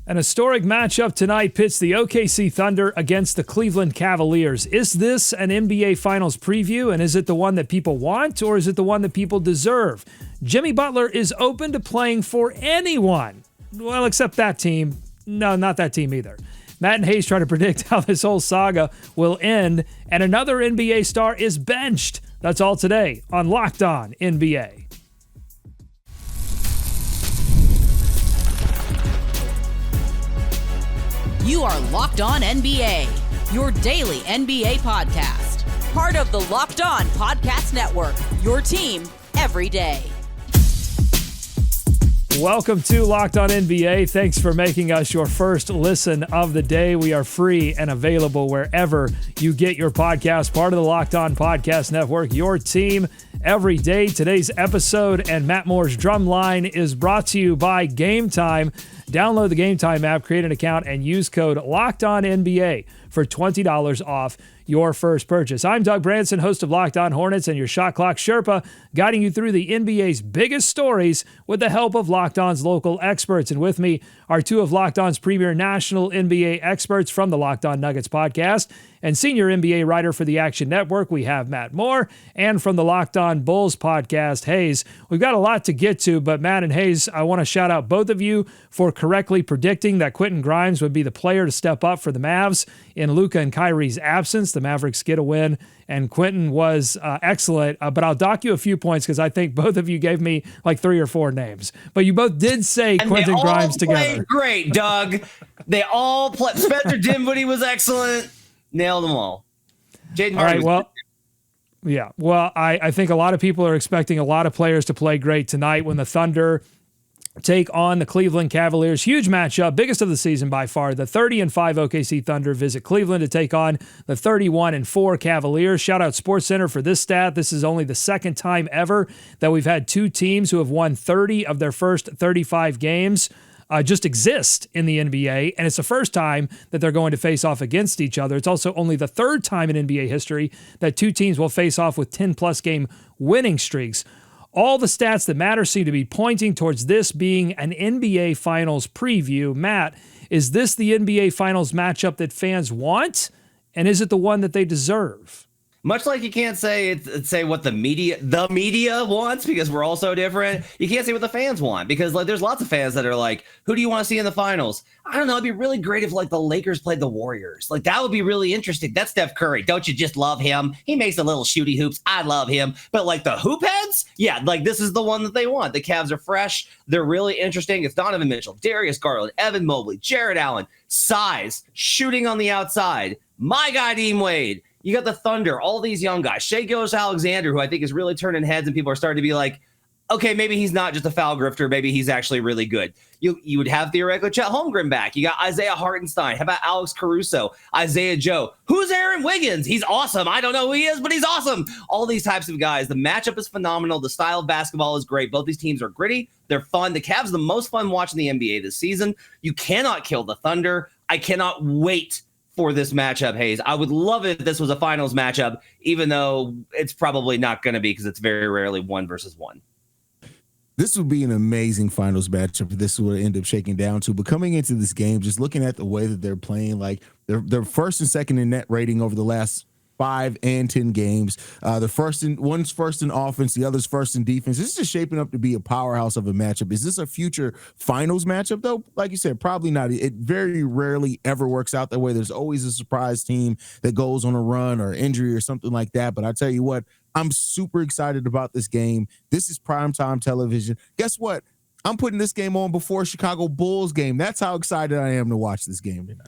An historic matchup tonight pits the OKC Thunder against the Cleveland Cavaliers. Is this an NBA Finals preview, and is it the one that people want, or is it the one that people deserve? Jimmy Butler is open to playing for anyone. Well, except that team. No, not that team either. Matt and Hayes try to predict how this whole saga will end, and another NBA star is benched. That's all today on Locked On NBA. You are Locked On NBA, your daily NBA podcast. Part of the Locked On Podcast Network, your team every day. Welcome to Locked On NBA. Thanks for making us your first listen of the day. We are free and available wherever you get your podcast. Part of the Locked On Podcast Network, your team every day. Today's episode and Matt Moore's Drumline is brought to you by Game Time. Download the Game Time app, create an account, and use code LOCKEDONNBA for $20 off your first purchase. I'm Doug Branson, host of Locked On Hornets and your Shot Clock Sherpa, guiding you through the NBA's biggest stories with the help of Locked On's local experts. And with me are two of Locked On's premier national NBA experts from the Locked On Nuggets podcast and senior NBA writer for the Action Network. We have Matt Moore, and from the Locked On Bulls podcast, Hayes. We've got a lot to get to, but Matt and Hayes, I want to shout out both of you for correctly predicting that Quentin Grimes would be the player to step up for the Mavs in Luka and Kyrie's absence. The Mavericks get a win, and Quentin was excellent, but I'll dock you a few points because I think both of you gave me like 3 or 4 names. But you both did say and Quentin Grimes together. Great, Doug. They all played. Spencer Dinwiddie was excellent. Nailed them all. Jaden all right, well, yeah. Well, I think a lot of people are expecting a lot of players to play great tonight when the Thunder take on the Cleveland Cavaliers. Huge matchup, biggest of the season by far. The 30-5 OKC Thunder visit Cleveland to take on the 31-4 Cavaliers. Shout out SportsCenter for this stat. This is only the second time ever that we've had two teams who have won 30 of their first 35 games just exist in the NBA, and it's the first time that they're going to face off against each other. It's also only the third time in NBA history that two teams will face off with 10-plus game winning streaks. All the stats that matter seem to be pointing towards this being an NBA Finals preview. Matt, is this the NBA Finals matchup that fans want, and is it the one that they deserve? Much like you can't say what the media wants because we're all so different. You can't say what the fans want because like there's lots of fans that are like, who do you want to see in the finals? I don't know. It'd be really great if like the Lakers played the Warriors. Like that would be really interesting. That's Steph Curry. Don't you just love him? He makes the little shooty hoops. I love him. But like the hoop heads, yeah, like this is the one that they want. The Cavs are fresh. They're really interesting. It's Donovan Mitchell, Darius Garland, Evan Mobley, Jared Allen, size, shooting on the outside. My guy, Dean Wade. You got the Thunder, all these young guys. Shai Gilgeous-Alexander, who I think is really turning heads, and people are starting to be like, okay, maybe he's not just a foul grifter. Maybe he's actually really good. You would have theoretically Chet Holmgren back. You got Isaiah Hartenstein. How about Alex Caruso, Isaiah Joe? Who's Aaron Wiggins? He's awesome. I don't know who he is, but he's awesome. All these types of guys. The matchup is phenomenal. The style of basketball is great. Both these teams are gritty. They're fun. The Cavs are the most fun watching the NBA this season. You cannot kill the Thunder. I cannot wait for this matchup, Hayes. I would love it if this was a finals matchup, even though it's probably not going to be because it's very rarely 1 versus 1. This would be an amazing finals matchup if this would end up shaking down to. But coming into this game, just looking at the way that they're playing, like they're first and second in net rating over the last 5 and 10 games. One's first in offense, the other's first in defense. This is just shaping up to be a powerhouse of a matchup. Is this a future finals matchup, though? Like you said, probably not. It very rarely ever works out that way. There's always a surprise team that goes on a run or injury or something like that. But I tell you what, I'm super excited about this game. This is primetime television. Guess what? I'm putting this game on before Chicago Bulls game. That's how excited I am to watch this game tonight.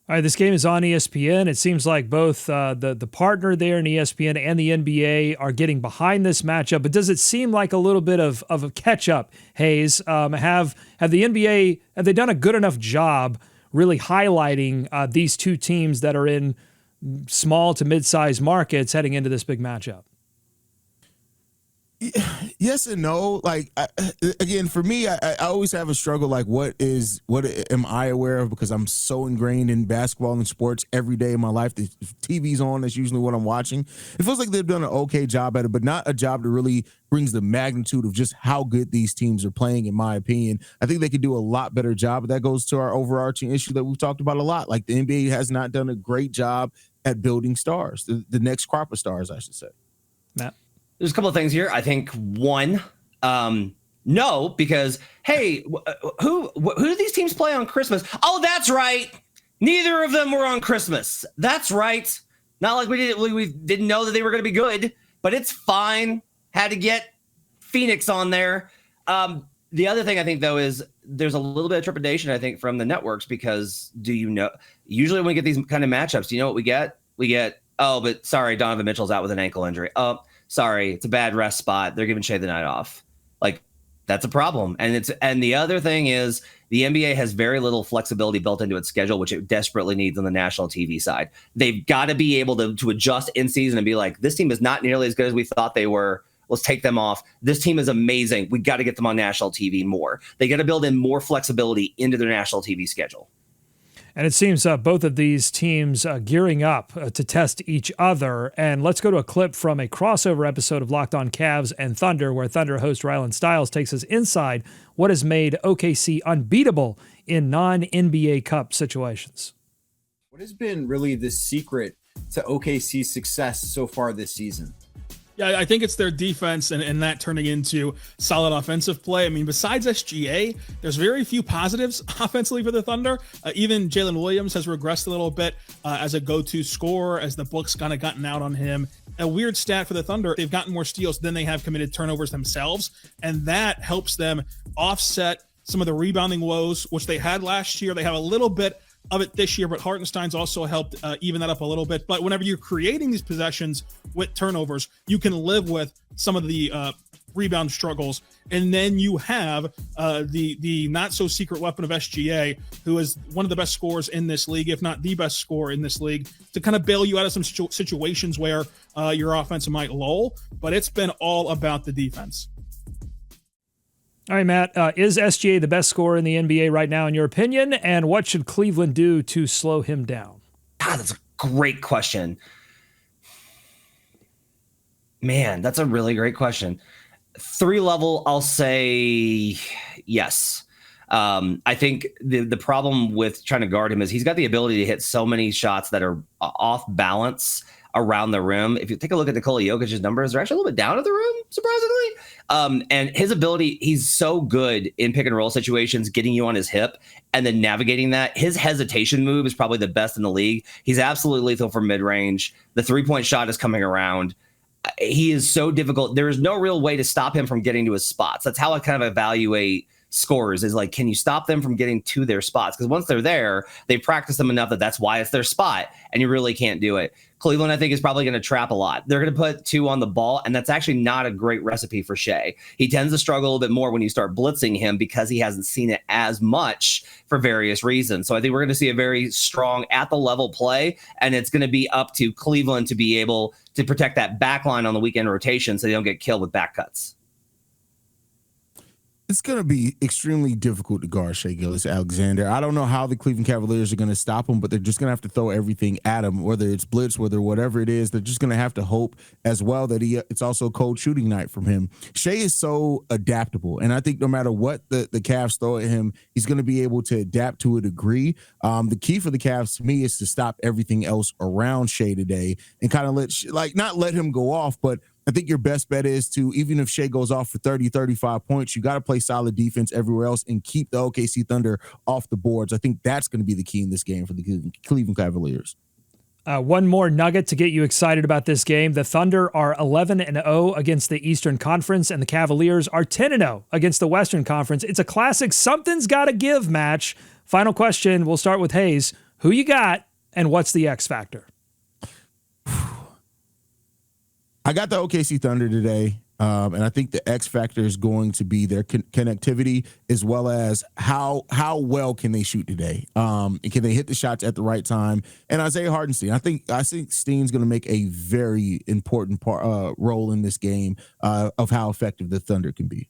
All right, this game is on ESPN. It seems like both the partner there in ESPN and the NBA are getting behind this matchup. But does it seem like a little bit of a catch-up, Hayes? Have the NBA, have they done a good enough job really highlighting these two teams that are in small to mid-sized markets heading into this big matchup? Yes and no. Like again, for me, I always have a struggle. Like, what am I aware of? Because I'm so ingrained in basketball and sports every day of my life. The TV's on. That's usually what I'm watching. It feels like they've done an okay job at it, but not a job that really brings the magnitude of just how good these teams are playing. In my opinion, I think they could do a lot better job. But that goes to our overarching issue that we've talked about a lot. Like the NBA has not done a great job at building stars, the next crop of stars, I should say. Matt? There's a couple of things here. I think one, no, because hey, who do these teams play on Christmas? Oh, that's right. Neither of them were on Christmas. That's right. Not like we didn't know that they were going to be good, but it's fine. Had to get Phoenix on there. The other thing I think though is there's a little bit of trepidation I think from the networks because usually when we get these kind of matchups, do you know what we get? We get, oh, but sorry, Donovan Mitchell's out with an ankle injury. Oh, sorry, it's a bad rest spot. They're giving Shea the night off. Like, that's a problem. And the other thing is the NBA has very little flexibility built into its schedule, which it desperately needs on the national TV side. They've got to be able to adjust in season and be like, this team is not nearly as good as we thought they were. Let's take them off. This team is amazing. We got to get them on national TV more. They got to build in more flexibility into their national TV schedule. And it seems both of these teams gearing up to test each other. And let's go to a clip from a crossover episode of Locked On Cavs and Thunder, where Thunder host Rylan Stiles takes us inside what has made OKC unbeatable in non-NBA Cup situations. What has been really the secret to OKC's success so far this season? Yeah, I think it's their defense and that turning into solid offensive play. I mean, besides SGA, there's very few positives offensively for the Thunder. Even Jalen Williams has regressed a little bit as a go-to scorer as the book's kind of gotten out on him. A weird stat for the Thunder, they've gotten more steals than they have committed turnovers themselves, and that helps them offset some of the rebounding woes, which they had last year. They have a little bit of it this year, but Hartenstein's also helped even that up a little bit. But whenever you're creating these possessions with turnovers, you can live with some of the rebound struggles. And then you have the not so secret weapon of SGA, who is one of the best scorers in this league, if not the best scorer in this league, to kind of bail you out of some situations where your offense might lull. But it's been all about the defense. All right, Matt, is SGA the best scorer in the NBA right now, in your opinion? And what should Cleveland do to slow him down? God, that's a great question. Man, that's a really great question. 3 level, I'll say yes. I think the problem with trying to guard him is he's got the ability to hit so many shots that are off balance around the rim. If you take a look at Nikola Jokic's numbers, they're actually a little bit down at the rim, surprisingly. And his ability, he's so good in pick and roll situations, getting you on his hip and then navigating that. His hesitation move is probably the best in the league. He's absolutely lethal from mid-range. The 3-point shot is coming around. He is so difficult. There is no real way to stop him from getting to his spots. That's how I kind of evaluate scorers, is like, can you stop them from getting to their spots? Because once they're there, they practice them enough that's why it's their spot, and you really can't do it. Cleveland, I think, is probably going to trap a lot. They're going to put 2 on the ball, and that's actually not a great recipe for Shea. He tends to struggle a little bit more when you start blitzing him because he hasn't seen it as much for various reasons. So I think we're going to see a very strong at the level play, and it's going to be up to Cleveland to be able to protect that back line on the weekend rotation so they don't get killed with back cuts. It's going to be extremely difficult to guard Shai Gilgeous-Alexander. I don't know how the Cleveland Cavaliers are going to stop him, but they're just going to have to throw everything at him, whether it's blitz, whatever it is. They're just going to have to hope as well that it's also a cold shooting night from him. Shai is so adaptable, and I think no matter what the Cavs throw at him, he's going to be able to adapt to a degree. The key for the Cavs, to me, is to stop everything else around Shai today and kind of not let him go off, but I think your best bet is to, even if Shai goes off for 30, 35 points, you got to play solid defense everywhere else and keep the OKC Thunder off the boards. I think that's going to be the key in this game for the Cleveland Cavaliers. One more nugget to get you excited about this game. The Thunder are 11-0 against the Eastern Conference, and the Cavaliers are 10-0 against the Western Conference. It's a classic something's got to give match. Final question, we'll start with Hayes. Who you got, and what's the X factor? I got the OKC Thunder today. And I think the X factor is going to be their connectivity, as well as how well can they shoot today? And can they hit the shots at the right time? And Isaiah Hartenstein, I think Steen's going to make a very important role in this game of how effective the Thunder can be.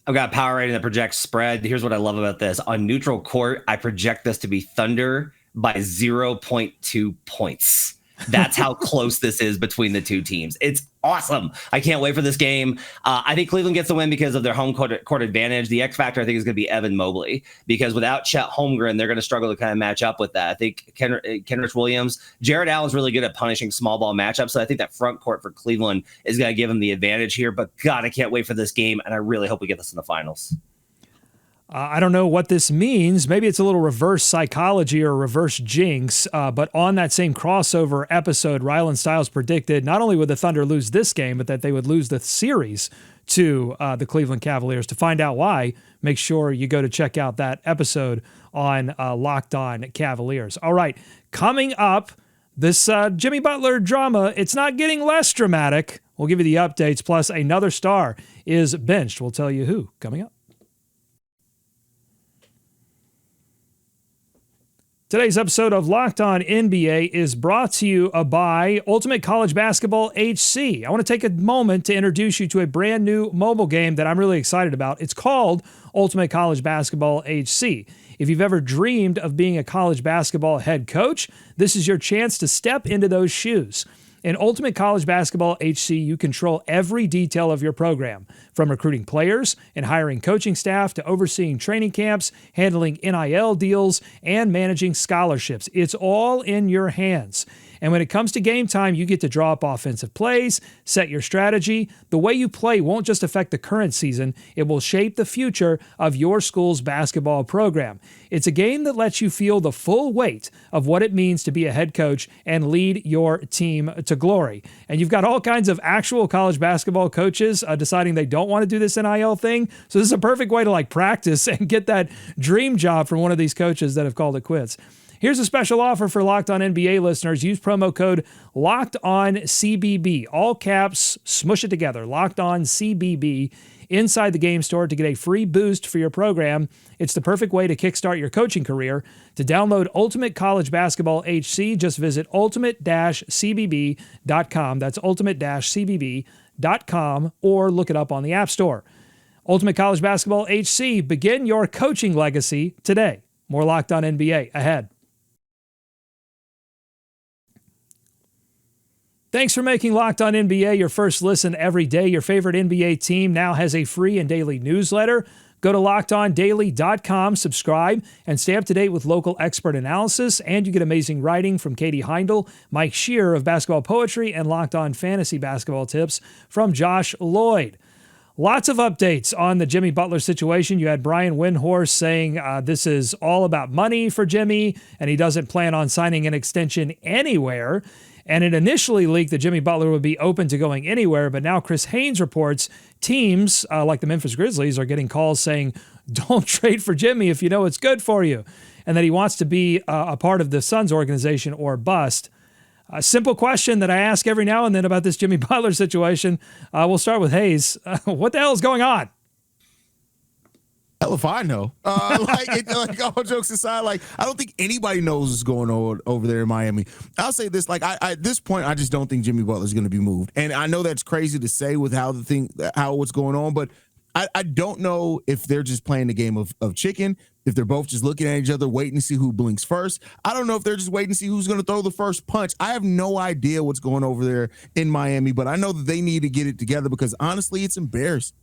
I've got a power rating that projects spread. Here's what I love about this. On neutral court, I project this to be Thunder by 0.2 points. That's how close this is between the two teams. It's awesome. I can't wait for this game. I think Cleveland gets the win because of their home court advantage. The X factor, I think, is going to be Evan Mobley, because without Chet Holmgren, they're going to struggle to kind of match up with that. I think Kenrich Williams, Jared Allen's really good at punishing small ball matchups. So I think that front court for Cleveland is going to give them the advantage here. But God, I can't wait for this game. And I really hope we get this in the finals. I don't know what this means. Maybe it's a little reverse psychology or reverse jinx, but on that same crossover episode, Rylan Stiles predicted not only would the Thunder lose this game, but that they would lose the series to the Cleveland Cavaliers. To find out why, make sure you go to check out that episode on Locked On Cavaliers. All right, coming up, this Jimmy Butler drama, it's not getting less dramatic. We'll give you the updates, plus another star is benched. We'll tell you who coming up. Today's episode of Locked On NBA is brought to you by Ultimate College Basketball HC. I want to take a moment to introduce you to a brand new mobile game that I'm really excited about. It's called Ultimate College Basketball HC. If you've ever dreamed of being a college basketball head coach, this is your chance to step into those shoes. In Ultimate College Basketball HC, you control every detail of your program, from recruiting players and hiring coaching staff to overseeing training camps, handling NIL deals, and managing scholarships. It's all in your hands. And when it comes to game time, you get to draw up offensive plays, set your strategy. The way you play won't just affect the current season, it will shape the future of your school's basketball program. It's a game that lets you feel the full weight of what it means to be a head coach and lead your team to glory. And you've got all kinds of actual college basketball coaches deciding they don't want to do this NIL thing. So this is a perfect way to practice and get that dream job from one of these coaches that have called it quits. Here's a special offer for Locked On NBA listeners. Use promo code LOCKEDONCBB. All caps, smush it together. Locked On CBB inside the game store to get a free boost for your program. It's the perfect way to kickstart your coaching career. To download Ultimate College Basketball HC, just visit ultimate-cbb.com. That's ultimate-cbb.com, or look it up on the App Store. Ultimate College Basketball HC. Begin your coaching legacy today. More Locked On NBA ahead. Thanks for making Locked On NBA your first listen every day. Your favorite NBA team now has a free and daily newsletter. Go to LockedOnDaily.com, subscribe, and stay up to date with local expert analysis. And you get amazing writing from Katie Heindel, Mike Shear of Basketball Poetry, and Locked On Fantasy Basketball Tips from Josh Lloyd. Lots of updates on the Jimmy Butler situation. You had Brian Windhorst saying this is all about money for Jimmy, and he doesn't plan on signing an extension anywhere. And it initially leaked that Jimmy Butler would be open to going anywhere, but now Chris Haynes reports teams like the Memphis Grizzlies are getting calls saying, don't trade for Jimmy if you know it's good for you, and that he wants to be a part of the Suns organization or bust. A simple question that I ask every now and then about this Jimmy Butler situation. We'll start with Hayes. What the hell is going on? Hell if I know. All jokes aside, I don't think anybody knows what's going on over there in Miami. I'll say this, at this point, I just don't think Jimmy Butler is going to be moved. And I know that's crazy to say with how what's going on, but I don't know if they're just playing the game of chicken, if they're both just looking at each other, waiting to see who blinks first. I don't know if they're just waiting to see who's going to throw the first punch. I have no idea what's going over there in Miami, but I know that they need to get it together because honestly, it's embarrassing.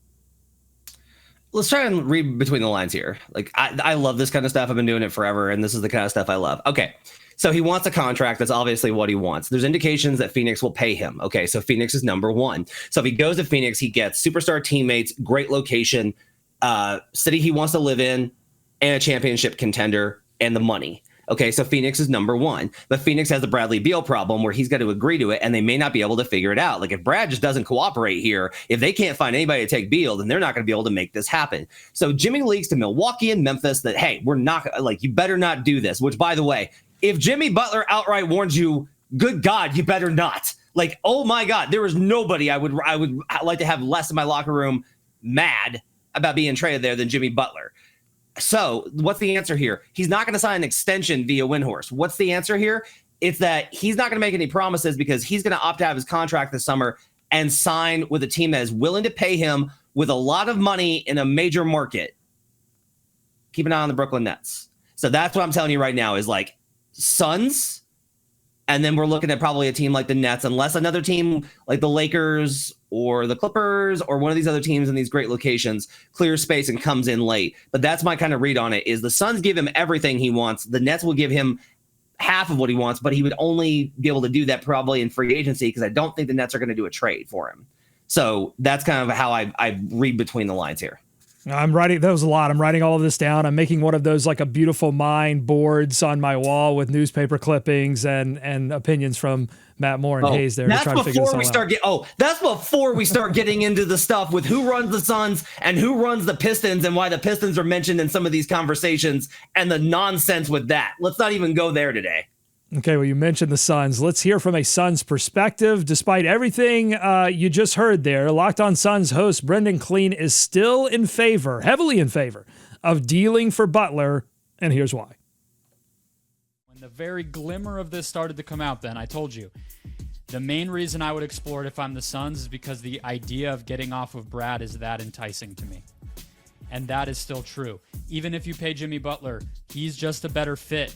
Let's try and read between the lines here. I love this kind of stuff. I've been doing it forever, and this is the kind of stuff I love. Okay, so he wants a contract. That's obviously what he wants. There's indications that Phoenix will pay him. Okay, so Phoenix is number one. So if he goes to Phoenix, he gets superstar teammates, great location, city he wants to live in, and a championship contender, and the money. Okay, so Phoenix is number one, but Phoenix has the Bradley Beal problem where he's got to agree to it, and they may not be able to figure it out. If Brad just doesn't cooperate here, if they can't find anybody to take Beal, then they're not going to be able to make this happen. So Jimmy leaks to Milwaukee and Memphis that, hey, we're not you better not do this, which, by the way, if Jimmy Butler outright warns you, good God, you better not. Like, oh my God, there was nobody I would like to have less in my locker room mad about being traded there than Jimmy Butler. So what's the answer here? He's not going to sign an extension via Windhorst. What's the answer here? It's that he's not going to make any promises because he's going to opt out of his contract this summer and sign with a team that is willing to pay him with a lot of money in a major market. Keep an eye on the Brooklyn Nets. So that's what I'm telling you right now is like Suns. And then we're looking at probably a team like the Nets, unless another team like the Lakers or the Clippers or one of these other teams in these great locations clears space and comes in late. But that's my kind of read on it is the Suns give him everything he wants. The Nets will give him half of what he wants, but he would only be able to do that probably in free agency because I don't think the Nets are going to do a trade for him. So that's kind of how I read between the lines here. I'm writing, that was a lot. I'm writing all of this down. I'm making one of those like a beautiful mind boards on my wall with newspaper clippings and opinions from Matt Moore and Hayes there. That's to try to figure this before we all start that's before we start getting into the stuff with who runs the Suns and who runs the Pistons and why the Pistons are mentioned in some of these conversations and the nonsense with that. Let's not even go there today. Okay, well, you mentioned the Suns. Let's hear from a Suns perspective. Despite everything you just heard there, Locked On Suns host Brendan Clean is still in favor, heavily in favor, of dealing for Butler, and here's why. When the very glimmer of this started to come out, then I told you, the main reason I would explore it if I'm the Suns is because the idea of getting off of Brad is that enticing to me. And that is still true. Even if you pay Jimmy Butler, he's just a better fit.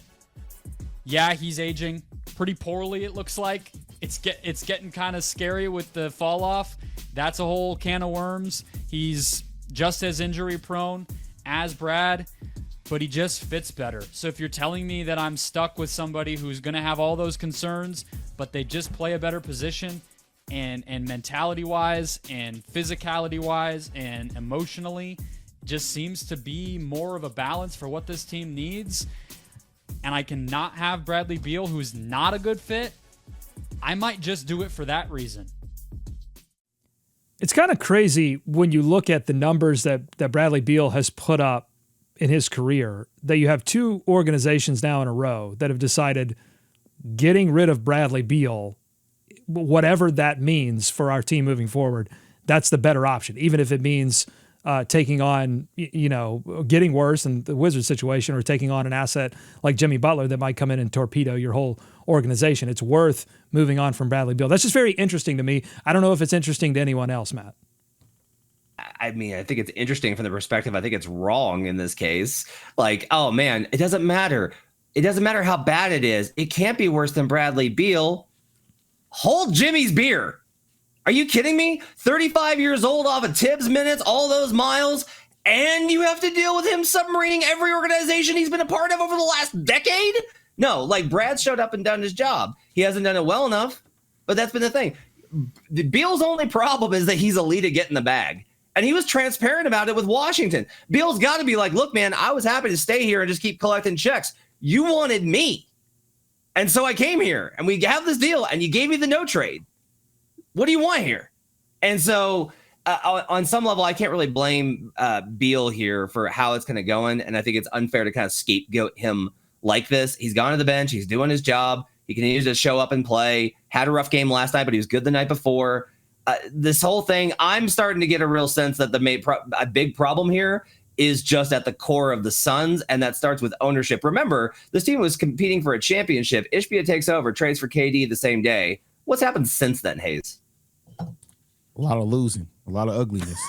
Yeah, he's aging pretty poorly, it looks like. It's getting kind of scary with the fall off. That's a whole can of worms. He's just as injury prone as Brad, but he just fits better. So if you're telling me that I'm stuck with somebody who's going to have all those concerns, but they just play a better position and mentality-wise and physicality-wise and emotionally just seems to be more of a balance for what this team needs, and I cannot have Bradley Beal, who's not a good fit, I might just do it for that reason. It's kind of crazy when you look at the numbers that Bradley Beal has put up in his career, that you have two organizations now in a row that have decided getting rid of Bradley Beal, whatever that means for our team moving forward, that's the better option, even if it means taking on, getting worse in the Wizards situation or taking on an asset like Jimmy Butler that might come in and torpedo your whole organization. It's worth moving on from Bradley Beal. That's just very interesting to me. I don't know if it's interesting to anyone else, Matt. I mean, I think it's interesting from the perspective. I think it's wrong in this case. Like, oh man, it doesn't matter. It doesn't matter how bad it is. It can't be worse than Bradley Beal. Hold Jimmy's beer. Are you kidding me? 35 years old off of Tibbs minutes, all those miles, and you have to deal with him submarining every organization he's been a part of over the last decade? No, like Brad showed up and done his job. He hasn't done it well enough, but that's been the thing. Beal's only problem is that he's elite at getting the bag. And he was transparent about it with Washington. Beal's got to be like, look, man, I was happy to stay here and just keep collecting checks. You wanted me. And so I came here and we have this deal and you gave me the no trade. What do you want here? And so on some level, I can't really blame Beal here for how it's kind of going. And I think it's unfair to kind of scapegoat him like this. He's gone to the bench. He's doing his job. He continues to show up and play. Had a rough game last night, but he was good the night before. This whole thing, I'm starting to get a real sense that a big problem here is just at the core of the Suns, and that starts with ownership. Remember, this team was competing for a championship. Ishbia takes over, trades for KD the same day. What's happened since then, Hayes? A lot of losing, a lot of ugliness.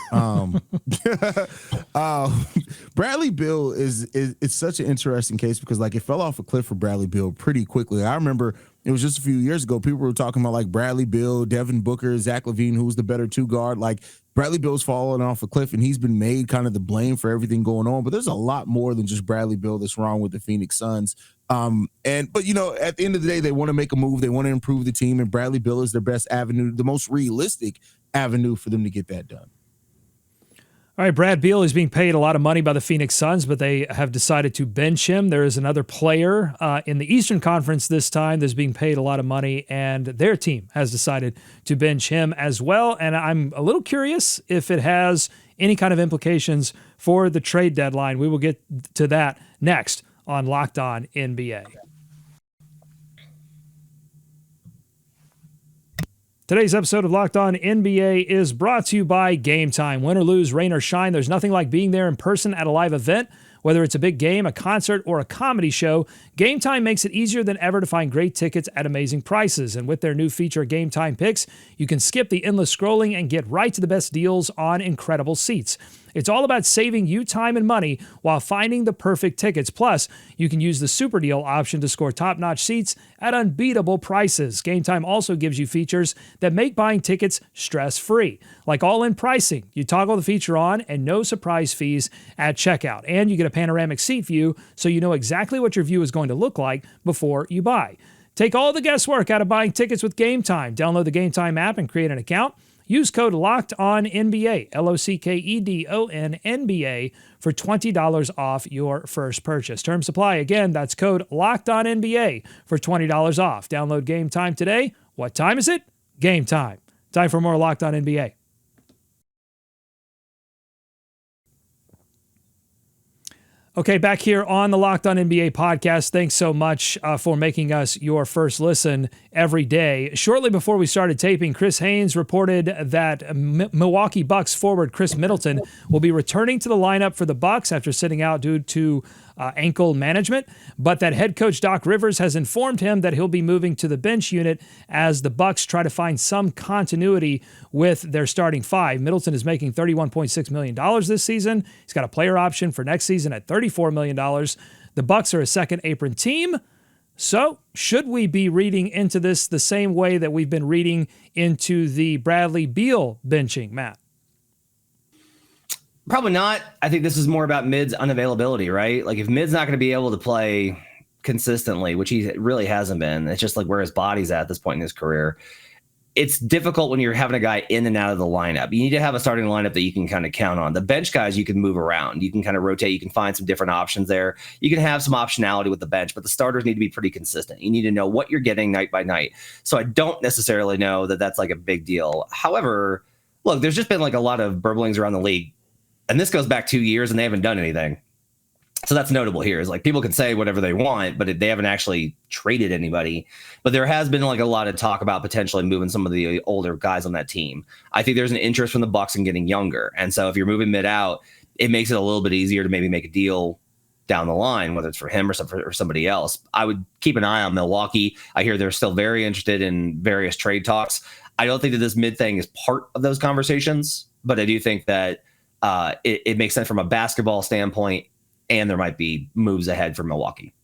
Bradley Beal is it's such an interesting case because like it fell off a cliff for Bradley Beal pretty quickly. I remember it was just a few years ago, people were talking about like Bradley Beal, Devin Booker, Zach LaVine, who's the better two guard. Like Bradley Beal's fallen off a cliff and he's been made kind of the blame for everything going on. But there's a lot more than just Bradley Beal that's wrong with the Phoenix Suns. But at the end of the day, they want to make a move. They want to improve the team, and Bradley Beal is their best avenue, the most realistic avenue for them to get that done. All right, Brad Beal is being paid a lot of money by the Phoenix Suns, but they have decided to bench him. There is another player in the Eastern Conference this time that's being paid a lot of money, and their team has decided to bench him as well. And I'm a little curious if it has any kind of implications for the trade deadline. We will get to that next on Locked On NBA. Today's episode of Locked On NBA is brought to you by Game Time. Win or lose, rain or shine, there's nothing like being there in person at a live event. Whether it's a big game, a concert, or a comedy show, Game Time makes it easier than ever to find great tickets at amazing prices. And with their new feature, Game Time Picks, you can skip the endless scrolling and get right to the best deals on incredible seats. It's all about saving you time and money while finding the perfect tickets. Plus, you can use the super deal option to score top-notch seats at unbeatable prices. Game Time also gives you features that make buying tickets stress-free, like all-in pricing. You toggle the feature on and no surprise fees at checkout. And you get a panoramic seat view so you know exactly what your view is going to look like before you buy. Take all the guesswork out of buying tickets with Game Time. Download the Game Time app and create an account. Use code LOCKEDONNBA, LOCKEDON NBA, for $20 off your first purchase. Terms apply. Again, that's code LOCKEDONNBA for $20 off. Download Game Time today. What time is it? Game time. Time for more Locked On NBA. Okay, back here on the Locked On NBA podcast. Thanks so much for making us your first listen every day. Shortly before we started taping, Chris Haynes reported that Milwaukee Bucks forward Chris Middleton will be returning to the lineup for the Bucks after sitting out due to ankle management, but that head coach Doc Rivers has informed him that he'll be moving to the bench unit as the Bucks try to find some continuity with their starting five. Middleton is making $31.6 million this season. He's got a player option for next season at $34 million. The Bucks are a second apron team. So should we be reading into this the same way that we've been reading into the Bradley Beal benching, Matt? Probably not. I think this is more about Mid's unavailability, right? Like if Mid's not going to be able to play consistently, which he really hasn't been, it's just like where his body's at this point in his career. It's difficult when you're having a guy in and out of the lineup. You need to have a starting lineup that you can kind of count on. The bench guys, you can move around. You can kind of rotate. You can find some different options there. You can have some optionality with the bench, but the starters need to be pretty consistent. You need to know what you're getting night by night. So I don't necessarily know that that's like a big deal. However, look, there's just been like a lot of burblings around the league. And this goes back 2 years and they haven't done anything. So that's notable here is like people can say whatever they want, but they haven't actually traded anybody. But there has been like a lot of talk about potentially moving some of the older guys on that team. I think there's an interest from the Bucks in getting younger. And so if you're moving Mid out, it makes it a little bit easier to maybe make a deal down the line, whether it's for him or somebody else. I would keep an eye on Milwaukee. I hear they're still very interested in various trade talks. I don't think that this Mid thing is part of those conversations, but I do think that it makes sense from a basketball standpoint, and there might be moves ahead for Milwaukee.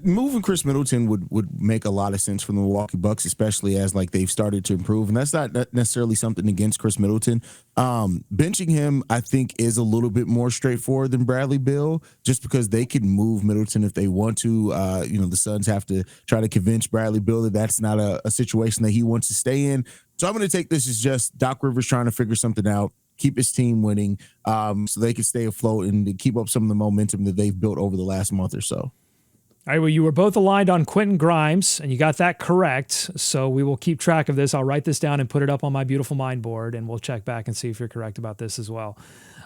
Moving Chris Middleton would make a lot of sense for the Milwaukee Bucks, especially as like they've started to improve. And that's not necessarily something against Chris Middleton. Benching him, I think, is a little bit more straightforward than Bradley Beal, just because they can move Middleton if they want to. The Suns have to try to convince Bradley Beal that that's not a situation that he wants to stay in. So I'm going to take this as just Doc Rivers trying to figure something out, keep his team winning, so they can stay afloat and keep up some of the momentum that they've built over the last month or so. All right, well, you were both aligned on Quentin Grimes, and you got that correct. So we will keep track of this. I'll write this down and put it up on my beautiful mind board, and we'll check back and see if you're correct about this as well.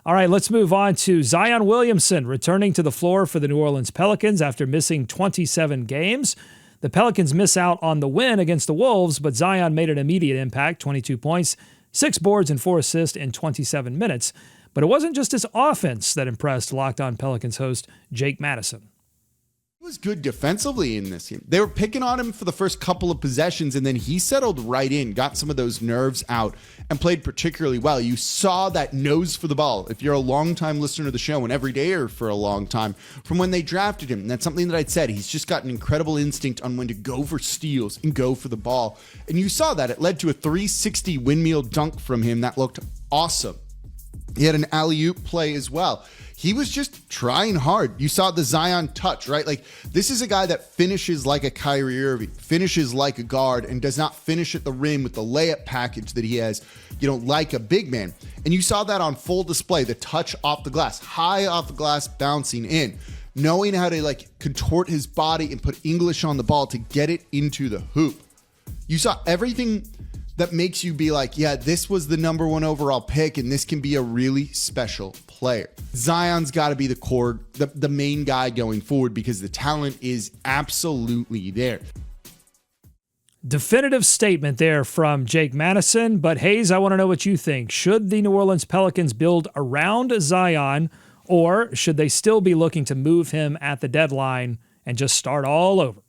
All right, let's move on to Zion Williamson returning to the floor for the New Orleans Pelicans after missing 27 games. The Pelicans miss out on the win against the Wolves, but Zion made an immediate impact, 22 points, 6 boards, and 4 assists in 27 minutes. But it wasn't just his offense that impressed Locked On Pelicans host Jake Madison. He was good defensively in this game. They were picking on him for the first couple of possessions, and then he settled right in, got some of those nerves out, and played particularly well. You saw that nose for the ball. If you're a longtime listener to the show, and every day or for a long time, from when they drafted him, and that's something that I'd said. He's just got an incredible instinct on when to go for steals and go for the ball. And you saw that. It led to a 360 windmill dunk from him that looked awesome. He had an alley-oop play as well. He was just trying hard. You saw the Zion touch, right? Like, this is a guy that finishes like a Kyrie Irving, finishes like a guard, and does not finish at the rim with the layup package that he has, like a big man. And you saw that on full display, the touch off the glass, high off the glass, bouncing in, knowing how to contort his body and put English on the ball to get it into the hoop. You saw everything that makes you be like, yeah, this was the number 1 overall pick, and this can be a really special player. Zion's got to be the core, the main guy going forward, because the talent is absolutely there. Definitive statement there from Jake Madison. But Hayes, I want to know what you think. Should the New Orleans Pelicans build around Zion, or should they still be looking to move him at the deadline and just start all over?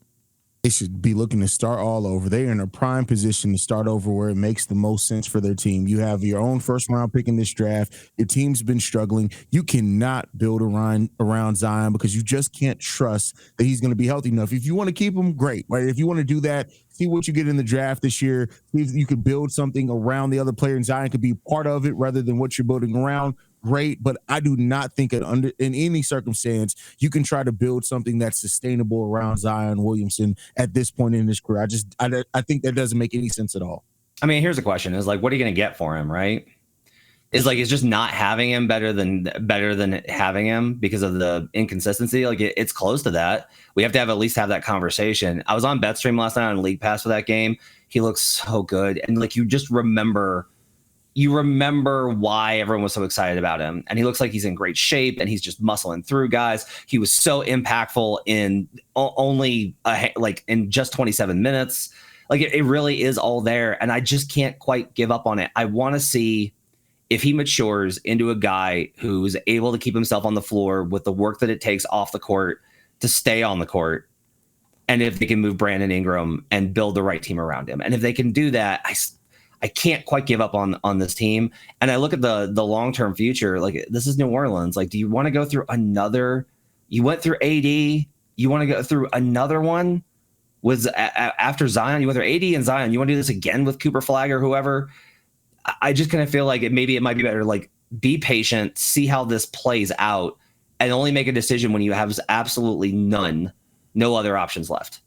They should be looking to start all over. They're in a prime position to start over where it makes the most sense for their team. You have your own first round pick in this draft. Your team's been struggling. You cannot build around Zion because you just can't trust that he's going to be healthy enough. If you want to keep him, great. Right? If you want to do that, see what you get in the draft this year. See if you could build something around the other player and Zion could be part of it rather than what you're building around. Great, but I do not think in any circumstance you can try to build something that's sustainable around Zion Williamson at this point in his career. I think that doesn't make any sense at all. I mean, here's the question: is like, what are you going to get for him? Right? Is just not having him better than having him because of the inconsistency? Like it's close to that. We have to at least have that conversation. I was on BetStream last night on League Pass for that game. He looks so good, and like you remember why everyone was so excited about him. And he looks like he's in great shape and he's just muscling through guys. He was so impactful in only in just 27 minutes. Like it really is all there. And I just can't quite give up on it. I want to see if he matures into a guy who's able to keep himself on the floor with the work that it takes off the court to stay on the court. And if they can move Brandon Ingram and build the right team around him. And if they can do that, I can't quite give up on this team. And I look at the long-term future. Like, this is New Orleans. Like, do you want to go through another? You went through AD. You want to go through another one? Was after Zion, you went through AD and Zion. You want to do this again with Cooper Flag or whoever? I just kind of feel like maybe it might be better. Like, be patient, see how this plays out, and only make a decision when you have absolutely no other options left.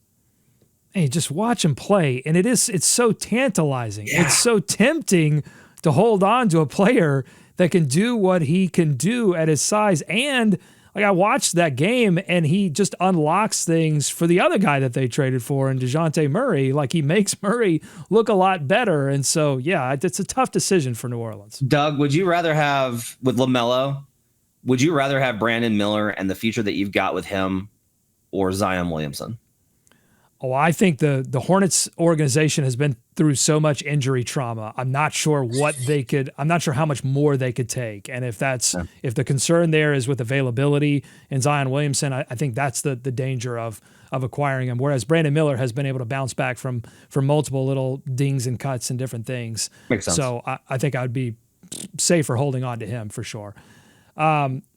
Hey, just watch him play, and it's so tantalizing. Yeah. It's so tempting to hold on to a player that can do what he can do at his size. And like, I watched that game, and he just unlocks things for the other guy that they traded for, and DeJounte Murray. Like, he makes Murray look a lot better. And so, yeah, it's a tough decision for New Orleans. Doug, would you rather have, with LaMelo, would you rather have Brandon Miller and the future that you've got with him, or Zion Williamson? Oh, I think the Hornets organization has been through so much injury trauma. I'm not sure I'm not sure how much more they could take. And if the concern there is with availability in Zion Williamson, I think that's the danger of acquiring him. Whereas Brandon Miller has been able to bounce back from multiple little dings and cuts and different things. Makes sense. So I think I would be safer holding on to him for sure.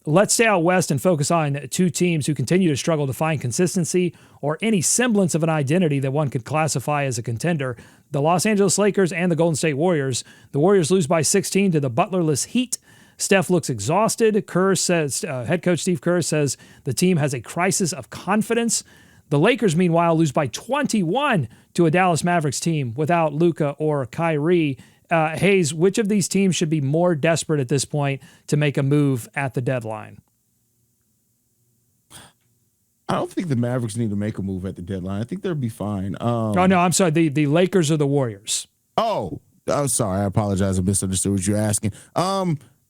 Let's stay out west and focus on two teams who continue to struggle to find consistency or any semblance of an identity that one could classify as a contender. The Los Angeles Lakers and the Golden State Warriors. The Warriors lose by 16 to the Butlerless Heat. Steph looks exhausted. Kerr says, head coach Steve Kerr says the team has a crisis of confidence. The Lakers, meanwhile, lose by 21 to a Dallas Mavericks team without Luka or Kyrie. Hayes, which of these teams should be more desperate at this point to make a move at the deadline? I don't think the Mavericks need to make a move at the deadline. I think they'll be fine. No, I'm sorry. The Lakers or the Warriors? Oh, sorry. I apologize. I misunderstood what you're asking.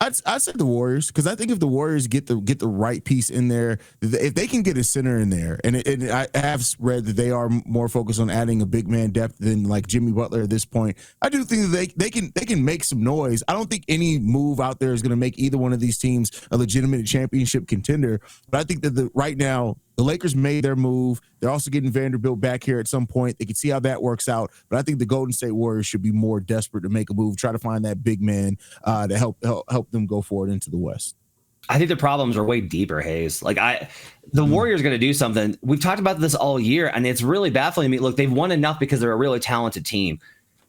I'd say the Warriors, because I think if the Warriors get the right piece in there, if they can get a center in there, and I have read that they are more focused on adding a big man depth than like Jimmy Butler at this point. I do think that they can make some noise. I don't think any move out there is going to make either one of these teams a legitimate championship contender. But I think that right now, the Lakers made their move. They're also getting Vanderbilt back here at some point. They can see how that works out. But I think the Golden State Warriors should be more desperate to make a move, try to find that big man to help them go forward into the West. I think the problems are way deeper, Hayes. Like the Warriors going to do something. We've talked about this all year, and it's really baffling me. Look, they've won enough because they're a really talented team.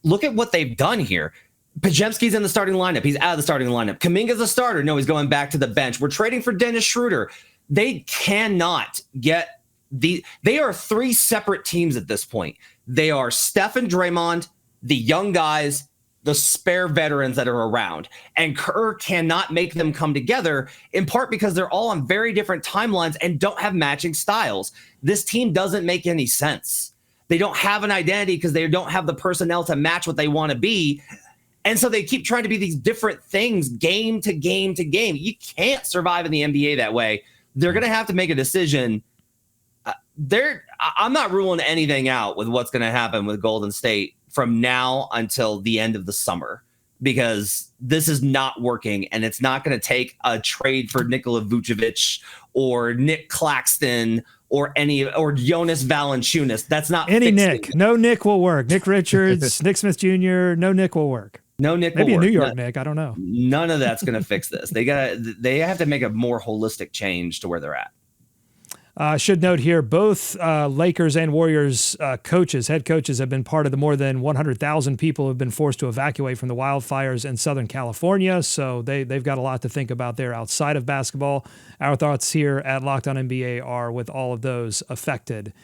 Look at what they've done here. Pajemski's in the starting lineup. He's out of the starting lineup. Kuminga's a starter. No, he's going back to the bench. We're trading for Dennis Schroeder. They cannot get they are three separate teams at this point. They are Steph and Draymond, the young guys, the spare veterans that are around. And Kerr cannot make them come together, in part because they're all on very different timelines and don't have matching styles. This team doesn't make any sense. They don't have an identity because they don't have the personnel to match what they want to be. And so they keep trying to be these different things game to game to game. You can't survive in the NBA that way. They're going to have to make a decision. I'm not ruling anything out with what's going to happen with Golden State from now until the end of the summer, because this is not working, and it's not going to take a trade for Nikola Vucevic or Nick Claxton or Jonas Valanciunas. That's not any Nick. Nick. No Nick will work. Nick Richards, Nick Smith Jr. No Nick will work. No Nick. Maybe will a work. New York Nick. I don't know. None of that's going to fix this. They have to make a more holistic change to where they're at. Should note here, both Lakers and Warriors head coaches have been part of the more than 100,000 people who have been forced to evacuate from the wildfires in Southern California. So they've got a lot to think about there outside of basketball. Our thoughts here at Locked On NBA are with all of those affected.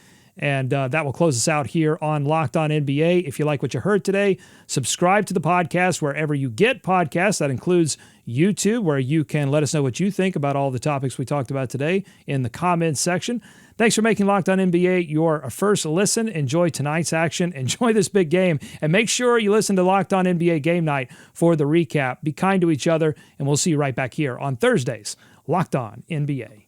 And that will close us out here on Locked On NBA. If you like what you heard today, subscribe to the podcast wherever you get podcasts. That includes YouTube, where you can let us know what you think about all the topics we talked about today in the comments section. Thanks for making Locked On NBA your first listen. Enjoy tonight's action. Enjoy this big game. And make sure you listen to Locked On NBA Game Night for the recap. Be kind to each other, and we'll see you right back here on Thursdays. Locked On NBA.